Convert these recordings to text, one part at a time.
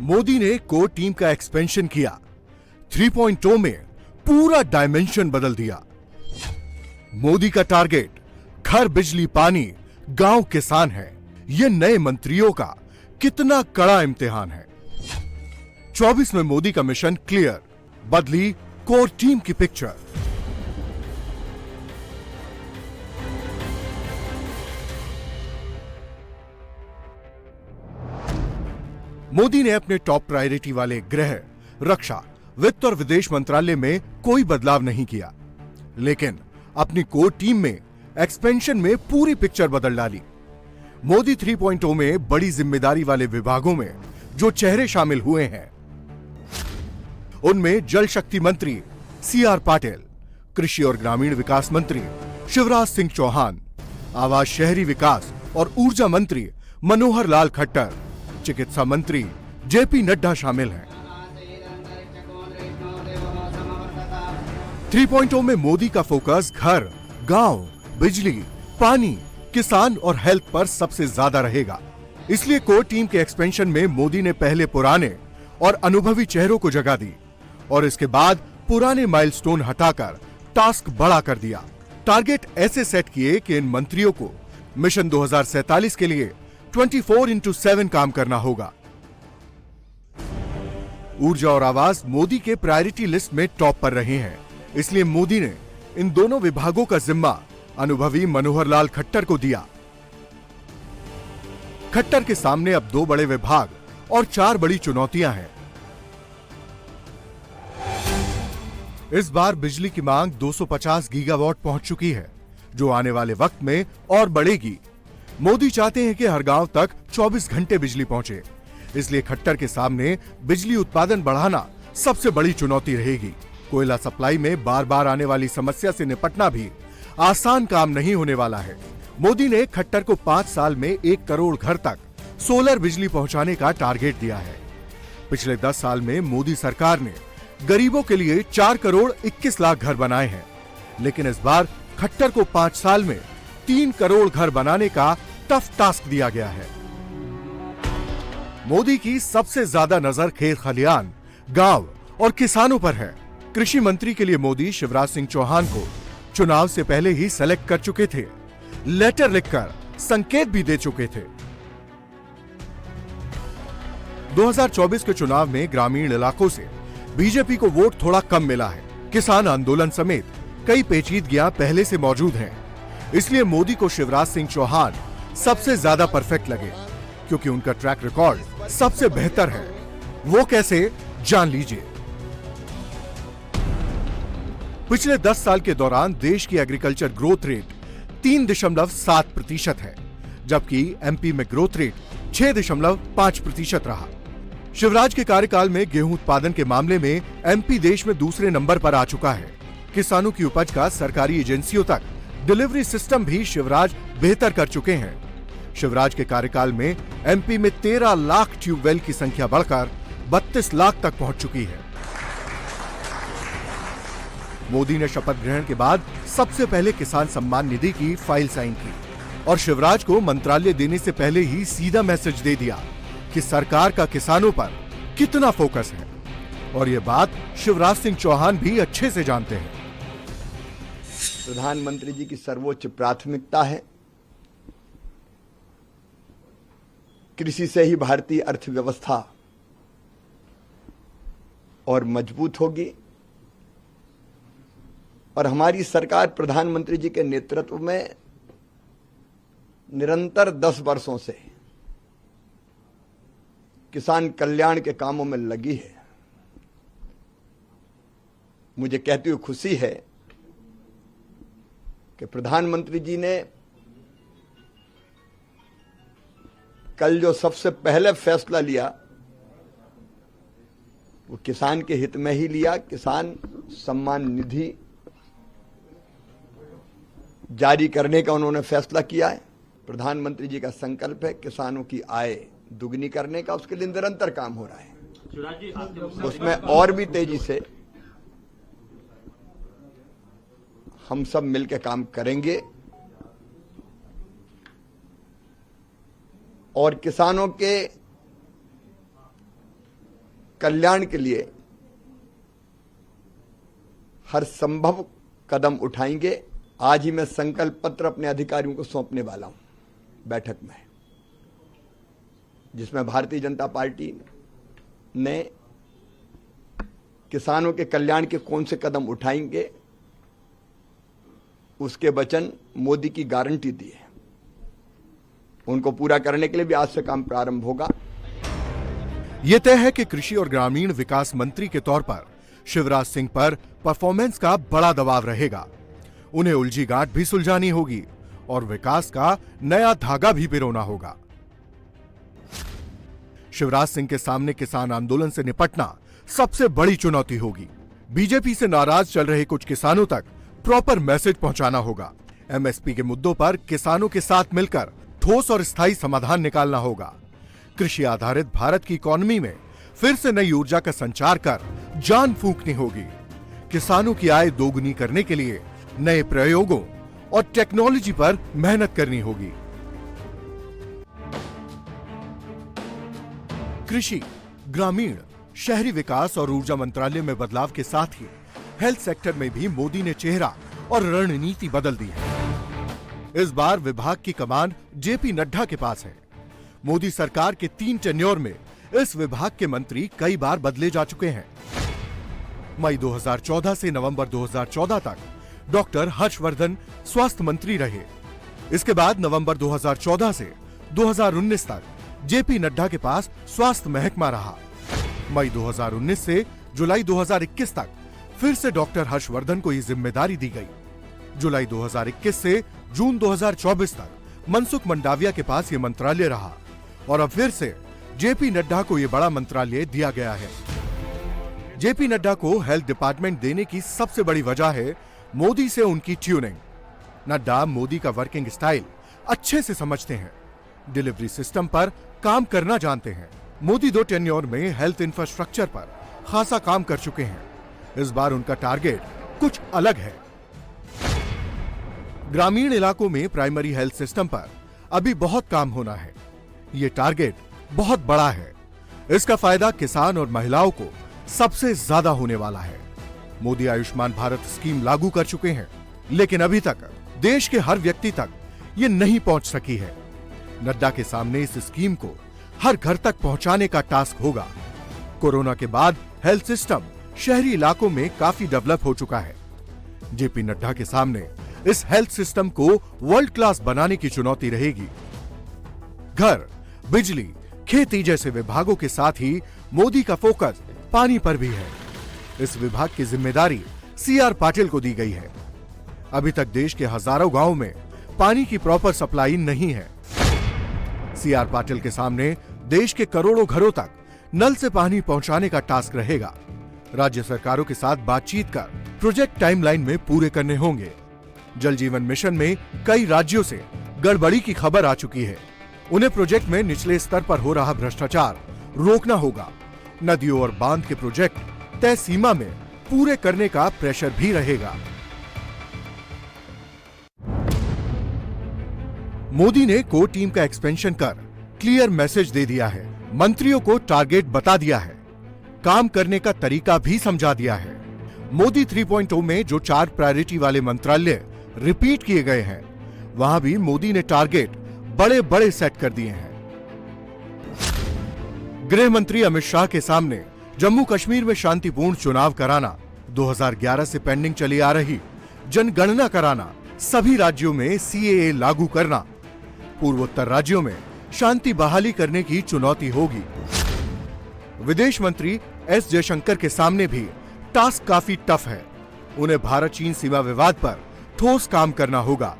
मोदी ने core team का expansion किया। 3.0 में पूरा डायमेंशन बदल दिया। मोदी का टारगेट घर, बिजली, पानी, गांव, किसान है। यह नए मंत्रियों का कितना कड़ा इम्तिहान है। 24 में मोदी का मिशन क्लियर, बदली कोर टीम की पिक्चर। मोदी ने अपने टॉप प्रायोरिटी वाले गृह, रक्षा, वित्त और विदेश मंत्रालय में कोई बदलाव नहीं किया, लेकिन अपनी कोर टीम में एक्सपेंशन में पूरी पिक्चर बदल डाली। मोदी 3.0 में बड़ी जिम्मेदारी वाले विभागों में जो चेहरे शामिल हुए हैं, उनमें जल शक्ति मंत्री CR पाटिल, कृषि और ग्रामीण विकास मंत्री शिवराज सिंह चौहान, आवास, शहरी विकास और ऊर्जा मंत्री मनोहर लाल खट्टर, चिकित्सा मंत्री JP नड्डा शामिल हैं। 3.0 में मोदी का फोकस घर, गांव, बिजली, पानी, किसान और हेल्थ पर सबसे ज्यादा रहेगा। इसलिए कोर टीम के एक्सपेंशन में मोदी ने पहले पुराने और अनुभवी चेहरों को जगह दी और इसके बाद पुराने माइलस्टोन हटाकर टास्क बड़ा कर दिया। टारगेट ऐसे सेट किए कि इन मंत्रियों को मिशन 2047 के लिए 24/7 काम करना होगा। ऊर्जा और आवास मोदी के प्रायोरिटी लिस्ट में टॉप पर रहे हैं, इसलिए मोदी ने इन दोनों विभागों का जिम्मा अनुभवी मनोहर लाल खट्टर को दिया। खट्टर के सामने अब 2 बड़े विभाग और 4 बड़ी चुनौतियां हैं। इस बार बिजली की मांग 250 गीगावाट पहुंच चुकी है, जो आने वाले वक्त में और बढ़ेगी। मोदी चाहते हैं कि हर गांव तक 24 घंटे बिजली पहुंचे, इसलिए खट्टर के सामने बिजली उत्पादन बढ़ाना सबसे बड़ी चुनौती रहेगी। कोयला सप्लाई में बार बार आने वाली समस्या से निपटना भी आसान काम नहीं होने वाला है। मोदी ने खट्टर को 5 साल में 1 करोड़ घर तक सोलर बिजली पहुंचाने का टारगेट दिया है। पिछले 10 साल में मोदी सरकार ने गरीबों के लिए 4 करोड़ 21 लाख घर बनाए हैं, लेकिन इस बार खट्टर को 5 साल में 3 करोड़ घर बनाने का टफ टास्क दिया गया है। मोदी की सबसे ज्यादा नजर खेत खलियान, गांव और किसानों पर है। कृषि मंत्री के लिए मोदी शिवराज सिंह चौहान को चुनाव से पहले ही सेलेक्ट कर चुके थे, लेटर लिखकर संकेत भी दे चुके थे। 2024 के चुनाव में ग्रामीण इलाकों से बीजेपी को वोट थोड़ा कम मिला है। किसान आंदोलन समेत कई पेचीदगियां पहले से मौजूद हैं, इसलिए मोदी को शिवराज सिंह चौहान सबसे ज्यादा परफेक्ट लगे, क्योंकि उनका ट्रैक रिकॉर्ड सबसे बेहतर है। वो कैसे, जान लीजिए। पिछले 10 साल के दौरान देश की एग्रीकल्चर ग्रोथ रेट 3.7% है, जबकि MP में ग्रोथ रेट 6.5% रहा। शिवराज के कार्यकाल में गेहूं उत्पादन के मामले में MP देश में दूसरे नंबर पर आ चुका है। किसानों की उपज का सरकारी एजेंसियों तक डिलीवरी सिस्टम भी शिवराज बेहतर कर चुके हैं। शिवराज के कार्यकाल में MP में 13 लाख ट्यूबवेल की संख्या बढ़कर 32 लाख तक पहुंच चुकी है। मोदी ने शपथ ग्रहण के बाद सबसे पहले किसान सम्मान निधि की फाइल साइन की और शिवराज को मंत्रालय देने से पहले ही सीधा मैसेज दे दिया कि सरकार का किसानों पर कितना फोकस है, और यह बात शिवराज सिंह चौहान भी अच्छे से जानते हैं। प्रधानमंत्री जी की सर्वोच्च प्राथमिकता है कृषि से ही भारतीय अर्थव्यवस्था और मजबूत होगी, और हमारी सरकार प्रधानमंत्री जी के नेतृत्व में निरंतर 10 वर्षों से किसान कल्याण के कामों में लगी है। मुझे कहते हुए खुशी है कि प्रधानमंत्री जी ने कल जो सबसे पहले फैसला लिया वो किसान के हित में ही लिया। किसान सम्मान निधि जारी करने का उन्होंने फैसला किया है। प्रधानमंत्री जी का संकल्प है किसानों की आय दुगनी करने का, उसके लिए निरंतर काम हो रहा है। उसमें और भी तेजी से हम सब मिलकर काम करेंगे और किसानों के कल्याण के लिए हर संभव कदम उठाएंगे। आज ही मैं संकल्प पत्र अपने अधिकारियों को सौंपने वाला हूं बैठक में, जिसमें भारतीय जनता पार्टी ने किसानों के कल्याण के कौन से कदम उठाएंगे उसके वचन मोदी की गारंटी दी है। उनको पूरा करने के लिए भी आज से काम प्रारंभ होगा। यह तय है कि कृषि और ग्रामीण विकास मंत्री के तौर पर शिवराज सिंह पर परफॉर्मेंस का बड़ा दबाव रहेगा। उन्हें उलझी गांठ भी सुलझानी होगी और विकास का नया धागा भी पिरोना होगा। शिवराज सिंह के सामने किसान आंदोलन से निपटना सबसे बड़ी चुनौती होगी। बीजेपी से नाराज चल रहे कुछ किसानों तक प्रॉपर मैसेज पहुंचाना होगा। एमएसपी के मुद्दों पर किसानों के साथ मिलकर ठोस और स्थायी समाधान निकालना होगा। कृषि आधारित भारत की इकोनॉमी में फिर से नई ऊर्जा का संचार कर जान फूंकनी होगी। किसानों की आय दोगुनी करने के लिए नए प्रयोगों और टेक्नोलॉजी पर मेहनत करनी होगी। कृषि, ग्रामीण, शहरी विकास और ऊर्जा मंत्रालय में बदलाव के साथ ही हेल्थ सेक्टर में भी मोदी ने चेहरा और रणनीति बदल दी है। इस बार विभाग की कमान जेपी नड्डा के पास है। मोदी सरकार के 3 टेन्योर में इस विभाग के मंत्री कई बार बदले जा चुके हैं। मई 2014 से नवंबर 2014 तक डॉक्टर हर्षवर्धन स्वास्थ्य मंत्री रहे। इसके बाद नवंबर 2014 से 2019 तक जेपी नड्डा के पास स्वास्थ्य महकमा रहा। मई 2019 से जुलाई 2021 तक फिर से डॉक्टर हर्षवर्धन को ये जिम्मेदारी दी गई। जुलाई 2021 से जून 2024 तक मनसुख मंडाविया के पास ये मंत्रालय रहा और अब फिर से जेपी नड्डा को ये बड़ा मंत्रालय दिया गया है। जेपी नड्डा को हेल्थ डिपार्टमेंट देने की सबसे बड़ी वजह है मोदी से उनकी ट्यूनिंग। नड्डा मोदी का वर्किंग स्टाइल अच्छे से समझते हैं, डिलीवरी सिस्टम पर काम करना जानते हैं। मोदी 2 टेन्योर में हेल्थ इंफ्रास्ट्रक्चर पर खासा काम कर चुके हैं। इस बार उनका टारगेट कुछ अलग है। ग्रामीण इलाकों में प्राइमरी हेल्थ सिस्टम पर अभी बहुत काम होना है। ये टारगेट बहुत बड़ा है। इसका फायदा किसान और महिलाओं को सबसे ज्यादा होने वाला है। मोदी आयुष्मान भारत स्कीम लागू कर चुके हैं, लेकिन अभी तक देश के हर व्यक्ति तक ये नहीं पहुंच सकी है। नड्डा के सामने इस स्कीम को हर घर तक पहुंचाने का टास्क होगा। कोरोना के बाद हेल्थ सिस्टम शहरी इलाकों में काफी डेवलप हो चुका है। जेपी नड्डा के सामने इस हेल्थ सिस्टम को वर्ल्ड क्लास बनाने की चुनौती रहेगी। घर, बिजली, खेती जैसे विभागों के साथ ही मोदी का फोकस पानी पर भी है। इस विभाग की जिम्मेदारी सीआर पाटिल को दी गई है। अभी तक देश के हजारों गांवों में पानी की प्रॉपर सप्लाई नहीं है। सीआर पाटिल के सामने देश के करोड़ों घरों तक नल से पानी पहुंचाने का टास्क रहेगा। राज्य सरकारों के साथ बातचीत कर प्रोजेक्ट टाइमलाइन में पूरे करने होंगे। जल जीवन मिशन में कई राज्यों से गड़बड़ी की खबर आ चुकी है। उन्हें प्रोजेक्ट में निचले स्तर पर हो रहा भ्रष्टाचार रोकना होगा। नदियों और बांध के प्रोजेक्ट तय सीमा में पूरे करने का प्रेशर भी रहेगा। मोदी ने कोर टीम का एक्सपेंशन कर क्लियर मैसेज दे दिया है। मंत्रियों को टारगेट बता दिया है। काम करने का तरीका भी समझा दिया है। मोदी 3.0 में जो 4 प्रायोरिटी वाले मंत्रालय रिपीट किए गए हैं, वहां भी मोदी ने टारगेट बड़े बड़े सेट कर दिए हैं। गृह मंत्री अमित शाह के सामने जम्मू कश्मीर में शांतिपूर्ण चुनाव कराना, 2011 से पेंडिंग चली आ रही जनगणना कराना, सभी राज्यों में सीएए लागू करना, पूर्वोत्तर राज्यों में शांति बहाली करने की चुनौती होगी। विदेश मंत्री एस जयशंकर के सामने भी टास्क काफी टफ है। उन्हें भारत चीन सीमा विवाद पर ठोस काम करना होगा।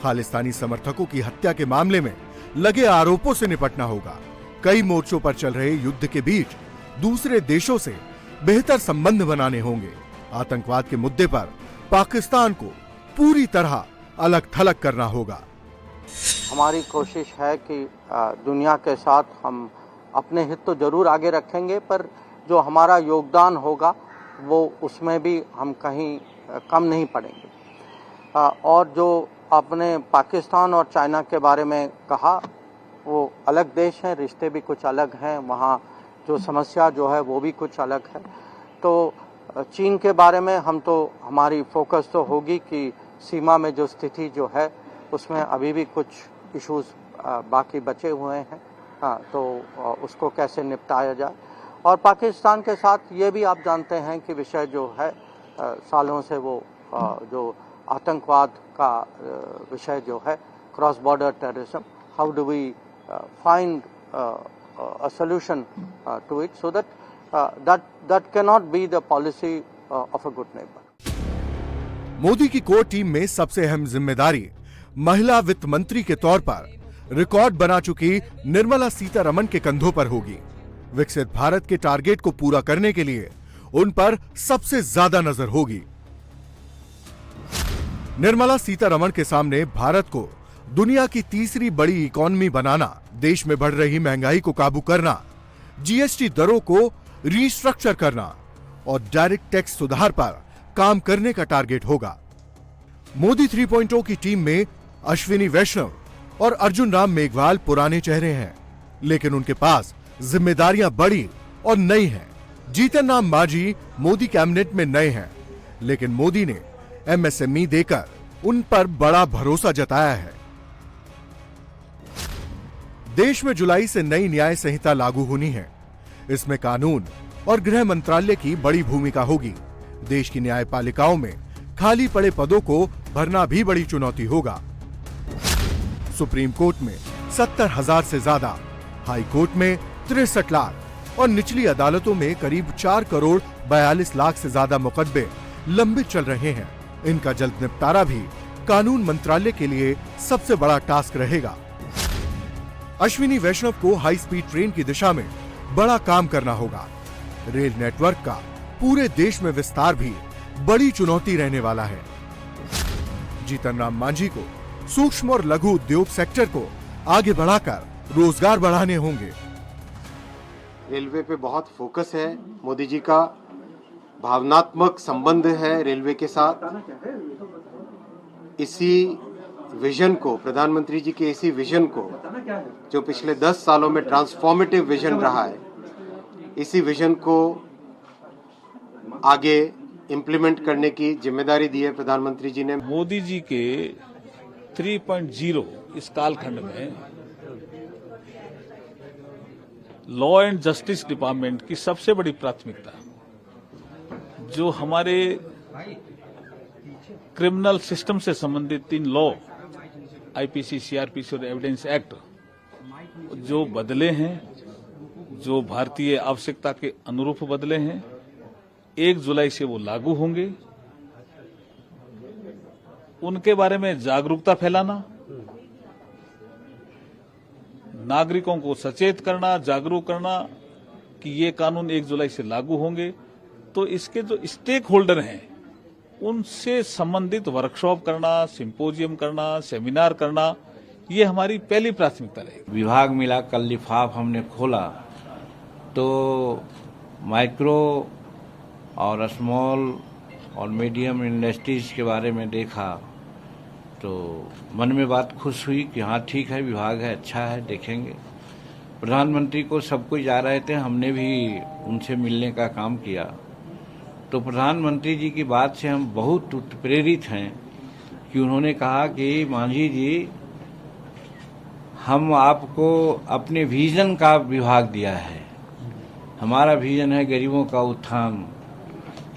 खालिस्तानी समर्थकों की हत्या के मामले में लगे आरोपों से निपटना होगा। कई मोर्चों पर चल रहे युद्ध के बीच दूसरे देशों से बेहतर संबंध बनाने होंगे। आतंकवाद के मुद्दे पर पाकिस्तान को पूरी तरह अलग थलग करना होगा। हमारी कोशिश है कि दुनिया के साथ हम अपने हित तो जरूर आगे रखेंगे, पर जो हमारा योगदान होगा वो उसमें भी हम कहीं कम नहीं पड़ेंगे। और जो आपने पाकिस्तान और चाइना के बारे में कहा, वो अलग देश हैं, रिश्ते भी कुछ अलग हैं। वहाँ जो समस्या जो है वो भी कुछ अलग है। तो चीन के बारे में हमारी फोकस तो होगी कि सीमा में जो स्थिति जो है उसमें अभी भी कुछ इश्यूज बाकी बचे हुए हैं, तो उसको कैसे निपटाया जाए। और पाकिस्तान के साथ ये भी आप जानते हैं कि विषय जो है सालों से वो जो आतंकवाद का विषय जो है, cross border terrorism, how do we find a solution to it, so that cannot be the policy of a good neighbor. Modi की कोर टीम में सबसे अहम जिम्मेदारी महिला वित्त मंत्री के तौर पर रिकॉर्ड बना चुकी निर्मला सीतारमण के कंधों पर होगी। विकसित भारत के टारगेट को पूरा करने के लिए उन पर सबसे ज्यादा नजर होगी। निर्मला सीतारमण के सामने भारत को दुनिया की तीसरी बड़ी इकोनॉमी बनाना, देश में बढ़ रही महंगाई को काबू करना, जीएसटी दरों को रीस्ट्रक्चर करना और डायरेक्ट टैक्स सुधार पर काम करने का टारगेट होगा। मोदी 3.0 की टीम में अश्विनी वैष्णव और अर्जुन राम मेघवाल पुराने चेहरे हैं, लेकिन उनके पास जिम्मेदारियां बड़ी और नई हैं। जीतन राम मांझी मोदी कैबिनेट में नए हैं, लेकिन मोदी ने एमएसएमई देकर उन पर बड़ा भरोसा जताया है। देश में जुलाई से नई न्याय संहिता लागू होनी है। इसमें कानून और गृह मंत्रालय की बड़ी भूमिका होगी। देश की न्यायपालिकाओं में खाली पड़े पदों को भरना भी बड़ी चुनौती होगा। सुप्रीम कोर्ट में 70,000 से ज्यादा, हाई कोर्ट में 63 लाख और निचली अदालतों में करीब 4 करोड़ 42 लाख से ज्यादा मुकदमे लंबित चल रहे हैं। इनका जल्द निपटारा भी कानून मंत्रालय के लिए सबसे बड़ा टास्क रहेगा। अश्विनी वैष्णव को हाई स्पीड ट्रेन की दिशा में बड़ा काम करना होगा। रेल नेटवर्क का पूरे देश में विस्तार भी बड़ी चुनौती रहने वाला है। जीतन राम मांझी को सूक्ष्म और लघु उद्योग सेक्टर को आगे बढ़ाकर रोजगार बढ़ाने होंगे। रेलवे पे बहुत फोकस है मोदी जी का, भावनात्मक संबंध है रेलवे के साथ। इसी विजन को, प्रधानमंत्री जी के इसी विजन को, जो पिछले 10 सालों में ट्रांसफॉर्मेटिव विजन रहा है, इसी विजन को आगे इम्प्लीमेंट करने की जिम्मेदारी दी है प्रधानमंत्री जी ने। मोदी जी के 3.0 इस कालखंड में लॉ एंड जस्टिस डिपार्टमेंट की सबसे बड़ी प्राथमिकता, जो हमारे क्रिमिनल सिस्टम से संबंधित 3 लॉ, आईपीसी, सीआरपीसी और एविडेंस एक्ट, जो बदले हैं, जो भारतीय आवश्यकता के अनुरूप बदले हैं, 1 जुलाई से वो लागू होंगे। उनके बारे में जागरूकता फैलाना, नागरिकों को सचेत करना, जागरूक करना कि ये कानून 1 जुलाई से लागू होंगे, तो इसके जो स्टेक होल्डर हैं उनसे संबंधित वर्कशॉप करना, सिंपोजियम करना, सेमिनार करना, ये हमारी पहली प्राथमिकता रहेगी। विभाग मिला, कल लिफाफ हमने खोला तो माइक्रो और स्मॉल और मीडियम इंडस्ट्रीज के बारे में देखा तो मन में बात खुश हुई कि हाँ ठीक है, विभाग है, अच्छा है, देखेंगे। प्रधानमंत्री को सब कोई जा रहे थे, हमने भी उनसे मिलने का काम किया, तो प्रधानमंत्री जी की बात से हम बहुत उत्प्रेरित हैं कि उन्होंने कहा कि मांझी जी, हम आपको अपने विजन का विभाग दिया है। हमारा विजन है गरीबों का उत्थान,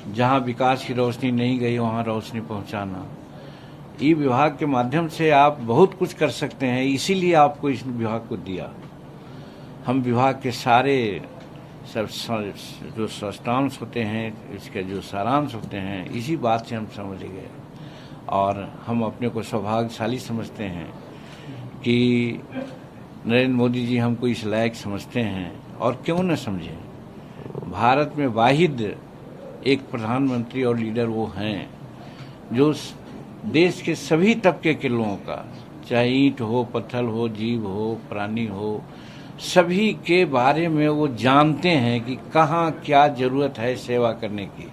जहां विकास की रोशनी नहीं गई वहां रोशनी पहुंचाना। ई विभाग के माध्यम से आप बहुत कुछ कर सकते हैं, इसीलिए आपको इस विभाग को दिया। हम विभाग के सारे सब जो सस्टांश होते हैं, इसके जो सारांश होते हैं, इसी बात से हम समझ गए और हम अपने को सौभाग्यशाली समझते हैं कि नरेंद्र मोदी जी हमको इस लायक समझते हैं। और क्यों न समझें, भारत में वाहिद एक प्रधानमंत्री और लीडर वो हैं जो देश के सभी तबके के लोगों का, चाहे ईंट हो, पत्थर हो, जीव हो, प्राणी हो, सभी के बारे में वो जानते हैं कि कहाँ क्या जरूरत है सेवा करने की।